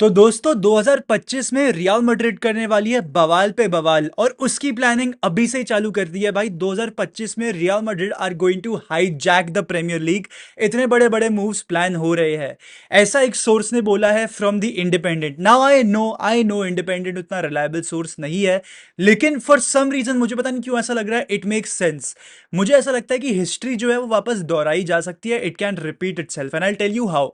तो दोस्तों 2025 में रियल मैड्रिड करने वाली है बवाल पे बवाल और उसकी प्लानिंग अभी से ही चालू कर दी है भाई। 2025 में Real Madrid are going to hijack the Premier League. इतने बड़े बड़े मूव्स प्लान हो रहे हैं, ऐसा एक सोर्स ने बोला है from the independent. Now I know independent उतना रिलायबल सोर्स नहीं है, लेकिन फॉर सम रीजन मुझे पता नहीं क्यों ऐसा लग रहा है, इट मेक्स सेंस। मुझे ऐसा लगता है कि हिस्ट्री जो है वो वापस दोहराई जा सकती है। It can repeat itself and I tell you how.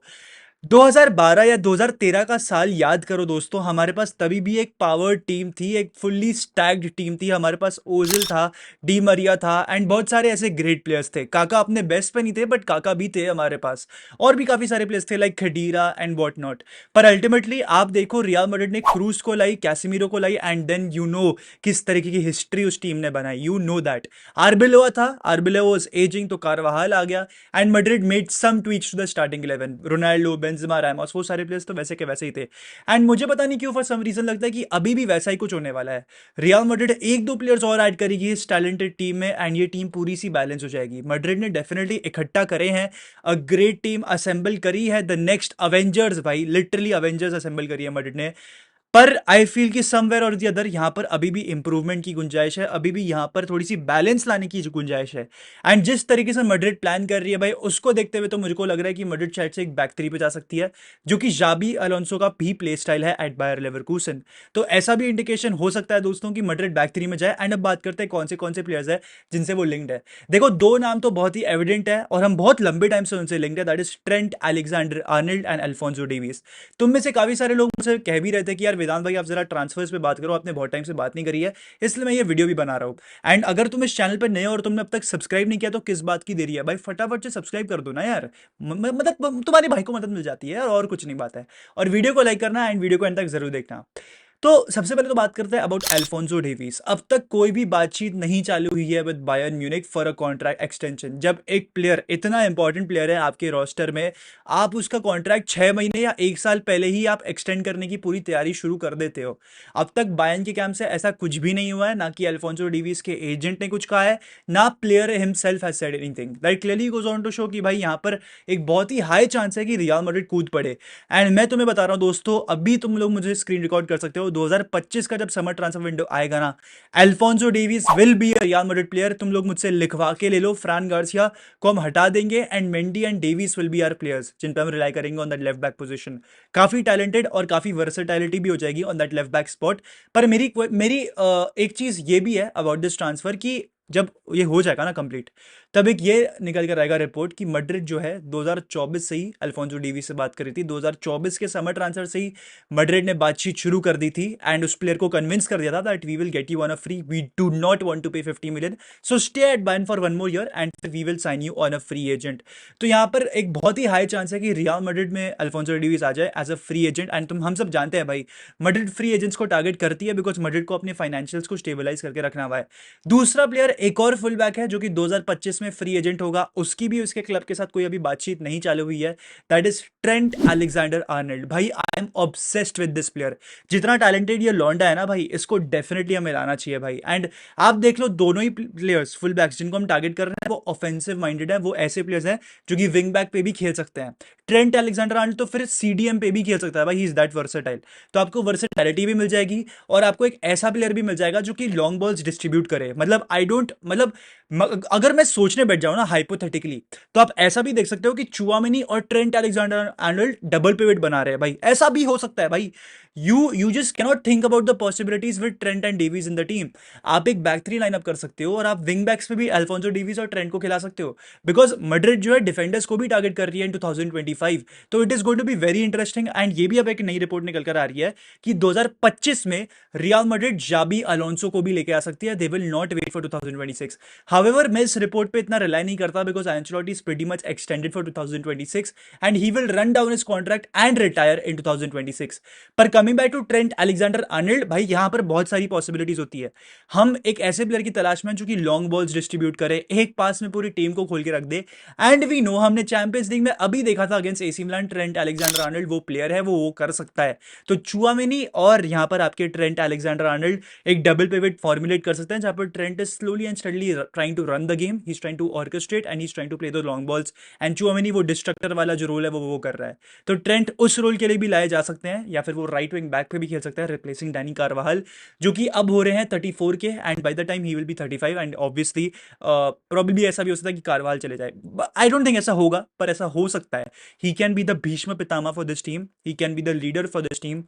2012 या 2013 का साल याद करो दोस्तों, हमारे पास तभी भी एक पावर टीम थी, एक फुल्ली स्टैक्ड टीम थी। हमारे पास ओजिल था, डी मरिया था एंड बहुत सारे ऐसे ग्रेट प्लेयर्स थे। काका अपने बेस्ट पे नहीं थे बट काका भी थे हमारे पास, और भी काफी सारे प्लेयर्स थे लाइक खडीरा एंड वॉट नॉट। पर अल्टीमेटली आप देखो, रियल मैड्रिड ने क्रूज को लाई, कैसिमीरो को lie and then you know किस तरीके की हिस्ट्री उस टीम ने बनाई। यू नो दैट आर्बिलोआ था, आर्बिलोआ वाज एजिंग तो कारवाहाल आ गया and Madrid made some tweaks to the starting 11। Ronaldo, Benzema, Ramos, वो सारे प्लेयर्स तो वैसे के वैसे ही थे। एंड मुझे पता नहीं क्यों फॉर सम रीजन लगता है कि अभी भी वैसा ही कुछ होने वाला है। रियल मैड्रिड एक दो प्लेयर्स और ऐड करेगी इस टैलेंटेड टीम में एंड ये टीम पूरी सी बैलेंस हो जाएगी। मैड्रिड ने डेफिनेटली इकट्ठा करे हैं, अ ग्रेट टीम असेंबल करी है, द नेक्स्ट अवेंजर्स भाई, लिटरली अवेंजर्स असेंबल करी है मैड्रिड ने। पर आई फील कि समवेयर और दी अदर यहां पर अभी भी इंप्रूवमेंट की गुंजाइश है, अभी भी यहां पर थोड़ी सी बैलेंस लाने की गुंजाइश है। एंड जिस तरीके से मैड्रिड प्लान कर रही है भाई, उसको देखते हुए तो मुझे को लग रहा है कि मैड्रिड शायद से एक बैक थ्री पे जा सकती है, जो कि जाबी अलोंसो का भी प्ले स्टाइल है एट बायर लेवरकुसन। तो ऐसा भी इंडिकेशन हो सकता है दोस्तों कि मैड्रिड बैक थ्री में जाए। एंड अब बात करते हैं कौन से प्लेयर्स है जिनसे वो लिंक्ड है। देखो, दो नाम तो बहुत ही एविडेंट है और हम बहुत लंबे टाइम से उनसे लिंक्ड है, that is Trent Alexander Arnold and Alfonso Davis. तुम में से काफी सारे लोग मुझसे कह भी रहे थे कि यार वेदांत भाई, आप जरा ट्रांसफर्स पे बात करो, आपने बहुत टाइम से बात नहीं करी है, इसलिए मैं ये वीडियो भी बना रहा हूँ। एंड अगर तुम इस चैनल पर नए हो और तुमने अब तक सब्सक्राइब नहीं किया तो किस बात की देरी है भाई, फटाफट से सब्सक्राइब कर दो ना यार। मतलब तुम्हारे भाई को मदद मिल जाती है यार, और कुछ नहीं बात है। और वीडियो को लाइक करना एंड वीडियो को एंड तक जरूर देखना। तो सबसे पहले तो बात करते हैं अबाउट अल्फोंसो डेविस। अब तक कोई भी बातचीत नहीं चालू हुई है with Bayern Munich for a contract extension. जब एक प्लेयर, इतना इंपॉर्टेंट प्लेयर है आपके रोस्टर में, आप उसका कॉन्ट्रैक्ट 6 महीने या 1 साल पहले ही आप एक्सटेंड करने की पूरी तैयारी शुरू कर देते हो। अब तक बायर्न के कैंप से ऐसा कुछ भी नहीं हुआ है, ना कि अल्फोंसो डेविस के एजेंट ने कुछ कहा है, ना player himself has said anything. That clearly goes on to show कि भाई यहाँ पर एक बहुत ही हाई चांस है कि रियल मैड्रिड कूद पड़े। एंड मैं तुम्हें बता रहा हूँ दोस्तों, अभी तुम लोग मुझे स्क्रीन रिकॉर्ड कर सकते हो, 2025 का जब समर ट्रांसफर विंडो आएगा ना, Alfonso Davis will be a real Madrid player. तुम लोग मुझसे लिखवा के ले लो, फ्रान गार्सिया को हम हटा देंगे and Mendy and Davies will be our players जिन पर हम रिलाई करेंगे on that left back position. काफी टैलेंटेड और काफी वर्सेटैलिटी भी हो जाएगी on that left back spot. पर मेरी एक चीज ये भी है अबाउट दिस ट्रांसफर कि जब ये हो जाएगा ना कंप्लीट, तब एक ये निकल कर आएगा रिपोर्ट कि मैड्रिड जो है 2024 से ही अल्फोंसो डेविस से बात करी थी। 2024 के समर ट्रांसफर से ही मैड्रिड ने बातचीत शुरू कर दी थी एंड उस प्लेयर को कन्विंस कर दिया था that we will get you on a free, we do not want to pay 50 million, so stay at Bayern for one more year and we will sign you on a free agent. तो यहाँ पर एक बहुत ही high chance है कि Real Madrid में Alphonso Davies आ जाए as a free agent. And हम सब जानते हैं भाई, मैड्रिड फ्री एजेंट्स को टारगेट करती है बिकॉज मैड्रिड को अपने फाइनेंशियल्स को स्टेबलाइज करके रखना हुआ है। दूसरा प्लेयर एक और फुल बैक है जो कि 2025 में फ्री एजेंट होगा, उसकी भी उसके क्लब के साथ कोई अभी बातचीत नहीं चालू हुई है, that is Trent Alexander Arnold. भाई I am obsessed with this player. जितना टैलेंटेड ये लॉन्डा है ना भाई, इसको डेफिनेटली हमें लाना चाहिए भाई। एंड आप देख लो, दोनों ही प्लेयर्स फुल बैक्स जिनको हम टारगेट कर रहे हैं वो ऑफेंसिव माइंडेड है, वो ऐसे प्लेयर्स हैं जो कि विंग बैक पे भी खेल सकते हैं। ट्रेंट अलेक्जेंडर आर्नल्ड तो फिर सीडीएम पे भी खेल सकता है भाई, ही इज दैट वर्सेटाइल। तो आपको वर्सेटैलिटी भी मिल जाएगी और आपको एक ऐसा प्लेयर भी मिल जाएगा जो कि लॉन्ग बॉल्स डिस्ट्रीब्यूट करे। मतलब आई डोंट मतलब अगर मैं सोचने बैठ जाऊं ना हाइपोथेटिकली, तो आप ऐसा भी देख सकते हो कि चुआमेनी और Trent Alexander Arnold double pivot बना रहे हैं भाई, ऐसा भी हो सकता है भाई। You just cannot think about the possibilities with Trent and Davis in the team. आप एक बैक थ्री लाइनअप कर सकते हो और आप विंग बैक्स पे भी अल्फोंसो डेविस और ट्रेंट को खिला सकते हो, बिकॉज मैड्रिड जो है डिफेंडर्स को भी टारगेट कर रही है इन 2025। तो it is going to be very interesting. And ये भी अब एक नई रिपोर्ट निकल कर आ रही है कि 2025 में रियल मैड्रिड जाबी अलोंसो को भी लेके आ सकती है, they will not wait for 2026। However मैं इस रिपोर्ट पे इतना रिलाई नहीं करता because Ancelotti is pretty much extended for 2026 and he will run down his contract and retire in 2026। पर coming back to Trent Alexander Arnold, भाई यहां पर बहुत सारी पॉसिबिलिटीज होती है। हम एक ऐसे प्लेयर की तलाश में जो कि लॉन्ग बॉल्स डिस्ट्रीब्यूट करे, एक पास में पूरी टीम को खोल के रख दे। एंड वी नो, हमने चैंपियंस लीग में अभी देखा था against AC Milan, Trent Alexander Arnold वो प्लेयर है, वो कर सकता है। तो चुआमेनी और यहां पर आपके ट्रेंट अलेक्जेंडर आर्नल्ड एक डबल पिवट फॉर्मुलेट कर सकते हैं, जहां पर Trent is slowly and steadily trying trying to run the game, he is trying to orchestrate and he is trying to play the long balls, and Tchouameni वो destructor वाला जो role है वो कर रहा है। तो ट्रेंट उस रोल के लिए भी लाए जा सकते हैं, या फिर वो राइट विंग बैक पे भी खेल सकता है, रिप्लेसिंग डैनी कारवाहल, जो कि अब हो रहे हैं 34 के, and by the time he will B 35, and obviously probably ऐसा भी हो सकता है कि कारवाहल चले जाए। आई डोंट थिंक ऐसा होगा, पर ऐसा हो सकता है। He can be the Bhishma Pitamah for this team, he can be the leader for this team.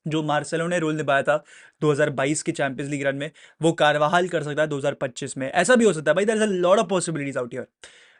जो मार्सेलो ने रोल निभाया था 2022 के चैंपियंस लीग रन में, वो कारवाहल कर सकता है 2025 में। ऐसा भी हो सकता है भाई, there is a lot of possibilities out here.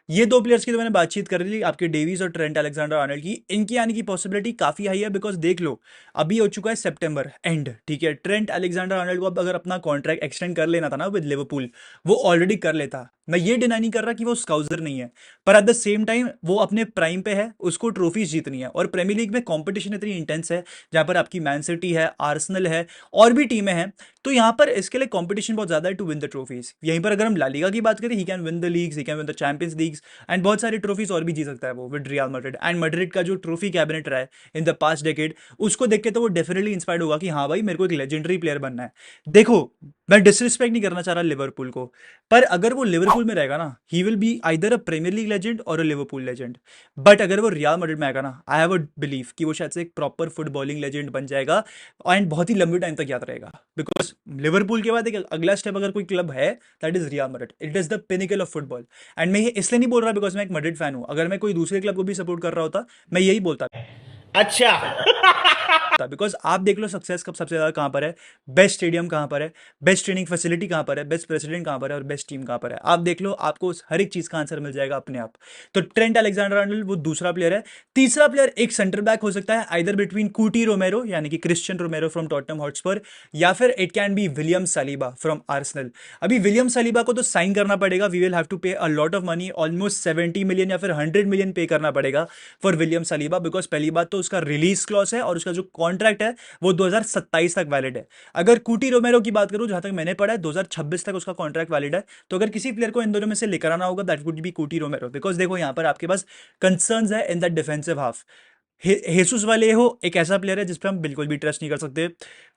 ये दो प्लेयर्स की तो मैंने बातचीत कर ली, आपके डेविस और ट्रेंट अलेक्जेंडर आर्नल्ड की। इनकी आने की पॉसिबिलिटी काफी हाई है, बिकॉज देख लो अभी हो चुका है सितंबर एंड, ठीक है। ट्रेंट अलेक्जेंडर आर्नल्ड को अब अगर अपना कॉन्ट्रैक्ट एक्सटेंड कर लेना था ना विद लिवरपूल, वो ऑलरेडी कर लेता। मैं ये डिनाई नहीं कर रहा कि वो स्काउजर नहीं है, पर एट द सेम टाइम वो अपने प्राइम पे है, उसको ट्रॉफीज जीतनी है, और प्रीमियर लीग में कंपटीशन इतनी इंटेंस है, जहां पर आपकी मैन सिटी है, आर्सेनल है, और भी टीमें हैं। तो यहां पर इसके लिए कंपटीशन बहुत ज्यादा है टू विन द ट्रॉफीज। यहीं पर अगर हम ला लीगा की बात करें, he can win the leagues, he can win the champions leagues, and बहुत सारी ट्रॉफीज और भी जीत सकता है वो with real Madrid. And Madrid का जो ट्रॉफी कैबिनेट रहा है इन द पास्ट डेकेड, उसको देख के तो वो डेफिनेटली इंस्पायर्ड होगा कि हाँ भाई मेरे को एक लेजेंडरी प्लेयर बनना है। देखो, मैं डिसरिस्पेक्ट नहीं करना चाह रहा लिवरपूल को, पर अगर वो लिवरपूल में रहेगा ना, he will be either a Premier League legend और अ लिवरपूल लेजेंड। बट अगर वो रियल मैड्रिड में आएगा ना, आई हैव अ बिलीव कि वो शायद से एक प्रॉपर फुटबॉलिंग लेजेंड बन जाएगा, एंड बहुत ही लंबे टाइम तक याद रहेगा। बिकॉज लिवरपूल के बाद एक अगला स्टेप अगर कोई क्लब है, that is real Madrid. It is the pinnacle of football. And मैं ये इसलिए नहीं बोल रहा बिकॉज मैं एक मैड्रिड फैन हूं, अगर मैं कोई दूसरे क्लब को भी सपोर्ट कर रहा होता, मैं यही बोलता। अच्छा। बिकॉज आप देख लो सक्सेस कब सबसे ज्यादा कहां पर है, बेस्ट स्टेडियम कहां पर है, बेस्ट ट्रेनिंग फैसिलिटी कहां पर है, बेस्ट प्रेसिडेंट कहां पर है, और बेस्ट टीम कहां पर है। आप देख लो, आपको हर एक चीज का आंसर मिल जाएगा अपने आप। तो ट्रेंट अलेक्जेंडर आर्नल्ड वो दूसरा प्लेयर है। तीसरा प्लेयर एक सेंटर बैक हो सकता है, आइदर बिटवीन कूटी रोमेरो यानी कि क्रिश्चियन रोमेरो फ्रॉम टॉटनहम हॉटस्पर, या फिर it can be William Saliba from Arsenal. अभी विलियम सालिबा को तो साइन करना पड़ेगा, वी विल हैव टू पे अ lot of money, almost 70 million या फिर 100 मिलियन पे करना पड़ेगा फॉर विलियम सालिबा, बिकॉज पहली बात तो उसका रिलीज क्लॉज है, और उसका जो कॉन्ट्रैक्ट है वो 2027 तक वैलिड है। अगर कूटी रोमेरो की बात करूं, जहां तक मैंने पढ़ा है 2026 तक उसका कॉन्ट्रैक्ट वैलिड है। तो अगर किसी प्लेयर को इन दोनों में से लेकर आना होगा, that would be Cuti Romero, because देखो यहां पर आपके पास कंसर्न्स है in that defensive half. Jesus वाले हो एक ऐसा प्लेयर है जिस पे हम बिल्कुल भी ट्रस्ट नहीं कर सकते।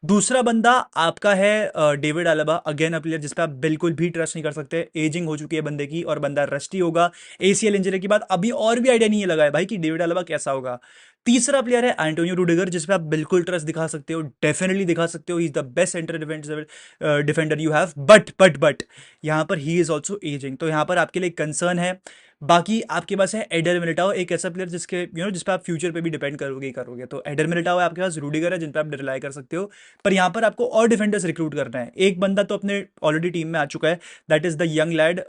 दूसरा बंदा आपका है David Alaba, again a player जिस पे आप बिल्कुल भी ट्रस्ट नहीं कर सकते। एजिंग हो चुकी है बंदे की, और बंदा रस्टी होगा। एसीएल इंजरी के बाद अभी और भी आइडिया नहीं है लगा है भाई कि डेविड अलाबा कैसा होगा। तीसरा प्लेयर है एंटोनियो रूडिगर, जिस पे आप बिल्कुल ट्रस्ट दिखा सकते हो, डेफिनेटली दिखा सकते हो। He is the best centre defender you have, but यहां पर ही इज ऑल्सो एजिंग, तो यहां पर आपके लिए कंसर्न है। बाकी आपके पास है एडर मिलिटाओ, एक ऐसा प्लेयर जिसके जिस पे आप फ्यूचर पे भी डिपेंड करोगे ही करोगे। तो एडर मिलिटाओ है आपके पास, रूडिगर है जिन पे आप रिलाई कर सकते हो। पर यहाँ पर आपको और डिफेंडर्स रिक्रूट करना है। एक बंदा तो अपने ऑलरेडी टीम में आ चुका है, that is the young lead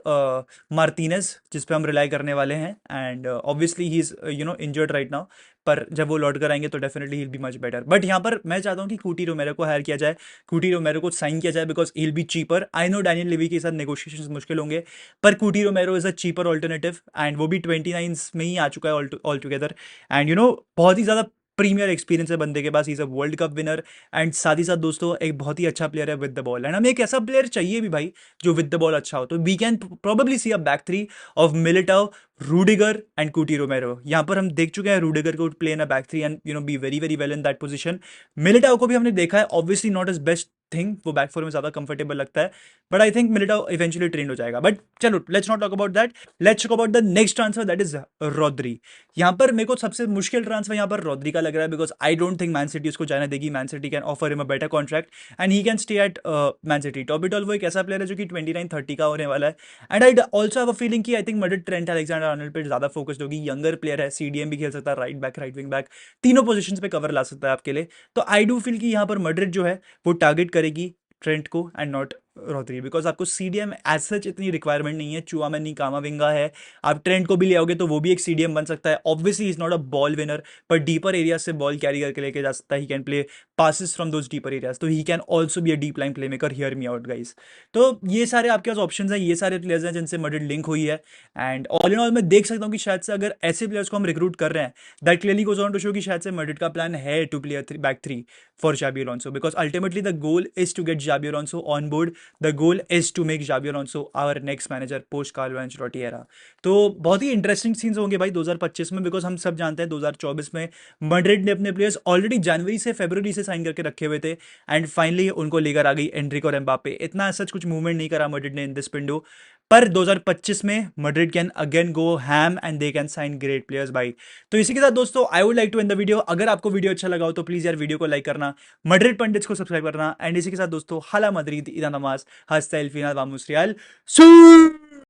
Martinez, जिस पे हम रिलाई करने वाले हैं। And obviously he is injured right now, पर जब वो लौट कर आएंगे तो definitely he be much better. But यहाँ पर मैं चाहता हूँ कि कूटी रोमेरो को हायर किया जाए, कूटी रोमेरो को साइन किया जाए, because he be cheaper. I know Daniel Levy के साथ नेगोशिएशंस मुश्किल होंगे, पर Cuti Romero is a cheaper alternative, and वो भी 29 में ही आ चुका है ऑल टुगेदर। एंड बहुत ही ज़्यादा प्रीमियर एक्सपीरियंस है बंदे के पास, is a world cup winner, and साथ ही साथ दोस्तों एक बहुत ही अच्छा प्लेयर है विद द बॉल। एंड हमें एक ऐसा प्लेयर चाहिए भी भाई जो विद द बॉल अच्छा हो। तो we can probably see a back three of Militao, Rudiger and Cuti Romero. यहाँ पर हम देख चुके हैं रूडिगर को play in a back three and be very very well in that position. Militao को भी हमने देखा है, obviously not his best thing, वो बैक फोर में ज्यादा कंफर्टेबल लगता है, but I think Militao eventually trained हो जाएगा। बट चलो, let's not talk about that, let's talk about the next transfer, that is Rodri. यहाँ पर मेरे को सबसे मुश्किल ट्रांसफर यहाँ पर रॉद्री का लग रहा है, because I don't think Man City उसको जाने देगी। Man City can offer him a better contract and he can stay at Man City. टॉबिटॉल वो एक ऐसा प्लेयर है जो कि 29-30 का होने वाला है। And I also have a feeling कि I think Madrid Trent Alexander Arnold पे ज्यादा फोकस्ड होगी। यंगर प्लेयर है, सीडीएम भी खेल सकता है, right back, right wing back, तीनों पोजीशंस पे कवर ला सकता है आपके लिए। तो आई डू फील कि यहाँ पर मैड्रिड जो है वो टारगेट करेगी ट्रेंट को एंड नॉट रॉद्री, बिकॉज आपको सीडीएम एज सच इतनी रिक्वायरमेंट नहीं है। चुआमेनी, कामाविंगा है, आप ट्रेंट को भी ले आओगे तो वो भी एक सीडीएम बन सकता है। Obviously is not a ball winner, पर डीपर एरिया से बॉल कैरी करके लेके जा सकता है। He can play passes from those deeper areas, तो he can also be a deep line playmaker, hear me out guys। तो ये सारे आपके पास ऑप्शंस हैं, ये सारे प्लेयर्स हैं जिनसे मैड्रिड लिंक हुई है। एंड ऑल इन ऑल मैं देख सकता हूँ कि शायद से अगर ऐसे प्लेयर्स को हम रिक्रूट कर रहे हैं, that clearly goes on to show कि शायद से मैड्रिड का प्लान है to play back three for Xabi Alonso, because ultimately the goal is to get Xabi Alonso on board, the goal is to make Xabi Alonso our next manager post Carlo Ancelotti era। तो बहुत ही interesting scenes होंगे भाई 2025 में, because हम सब जानते हैं 2024 में मैड्रिड ने अपने प्लेयर्स ऑलरेडी जनवरी से फरवरी से साइन करके रखे हुए थे, एंड फाइनली उनको लेकर आ गई एंड्रिक और एम्बापे। इतना सच कुछ मूवमेंट नहीं करा मैड्रिड ने इन दिस विंडो, पर 2025 में Madrid can again go ham and they can sign great players भाई। तो इसी के साथ दोस्तों I would like to end the video. अगर आपको वीडियो अच्छा लगा हो तो प्लीज यार वीडियो को लाइक करना, मैड्रिड पंडित्स को सब्सक्राइब करना, एंड इसी के साथ दोस्तों हाला मद्रिद इदा नमाज हस्ता एल फिनाल वामुस रियाल।